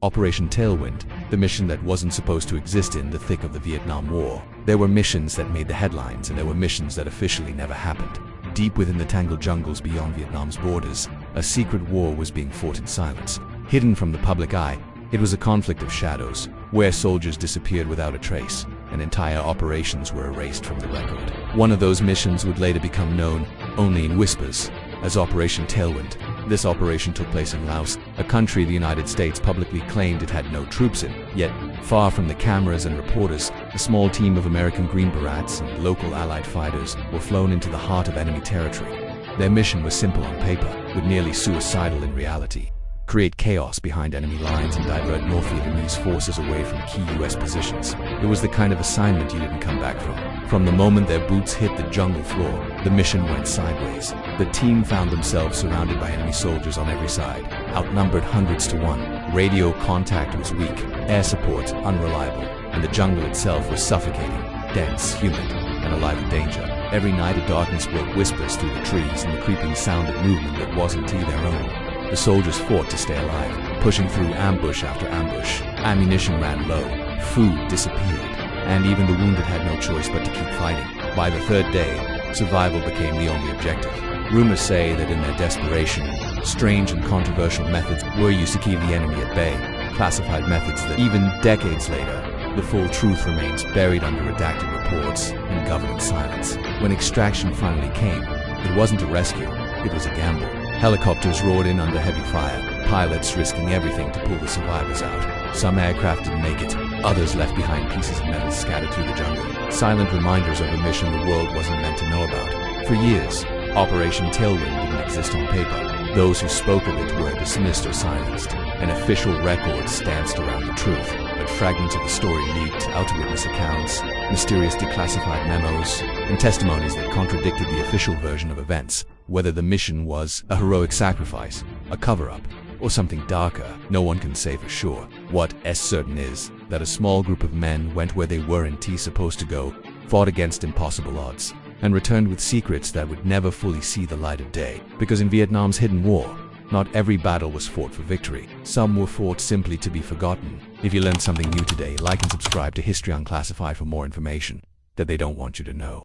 Operation Tailwind, the mission that wasn't supposed to exist in the thick of the Vietnam War. There were missions that made the headlines, and there were missions that officially never happened. Deep within the tangled jungles beyond Vietnam's borders, a secret war was being fought in silence. Hidden from the public eye, it was a conflict of shadows, where soldiers disappeared without a trace, and entire operations were erased from the record. One of those missions would later become known, only in whispers, as Operation Tailwind. This operation took place in Laos, a country the United States publicly claimed it had no troops in. Yet, far from the cameras and reporters, a small team of American Green Berets and local Allied fighters were flown into the heart of enemy territory. Their mission was simple on paper, but nearly suicidal in reality: create chaos behind enemy lines and divert North Vietnamese forces away from key U.S. positions. It was the kind of assignment you didn't come back from. From the moment their boots hit the jungle floor, the mission went sideways. The team found themselves surrounded by enemy soldiers on every side, outnumbered hundreds to one. Radio contact was weak, air support unreliable, and the jungle itself was suffocating, dense, humid, and alive with danger. Every night a darkness brought whispers through the trees and the creeping sound of movement that wasn't their own. The soldiers fought to stay alive, pushing through ambush after ambush. Ammunition ran low, food disappeared, and even the wounded had no choice but to keep fighting. By the third day, survival became the only objective. Rumors say that in their desperation, strange and controversial methods were used to keep the enemy at bay, classified methods that even decades later, the full truth remains buried under redacted reports and government silence. When extraction finally came, it wasn't a rescue, it was a gamble. Helicopters roared in under heavy fire, pilots risking everything to pull the survivors out. Some aircraft didn't make it, others left behind pieces of metal scattered through the jungle. Silent reminders of a mission the world wasn't meant to know about. For years, Operation Tailwind didn't exist on paper. Those who spoke of it were dismissed or silenced. An official record danced around the truth, but fragments of the story leaked out to witness accounts, mysterious declassified memos, and testimonies that contradicted the official version of events. Whether the mission was a heroic sacrifice, a cover-up, or something darker, no one can say for sure. What is certain is that a small group of men went where they weren't supposed to go, fought against impossible odds, and returned with secrets that would never fully see the light of day. Because in Vietnam's hidden war, not every battle was fought for victory. Some were fought simply to be forgotten. If you learned something new today, like and subscribe to History Unclassified for more information that they don't want you to know.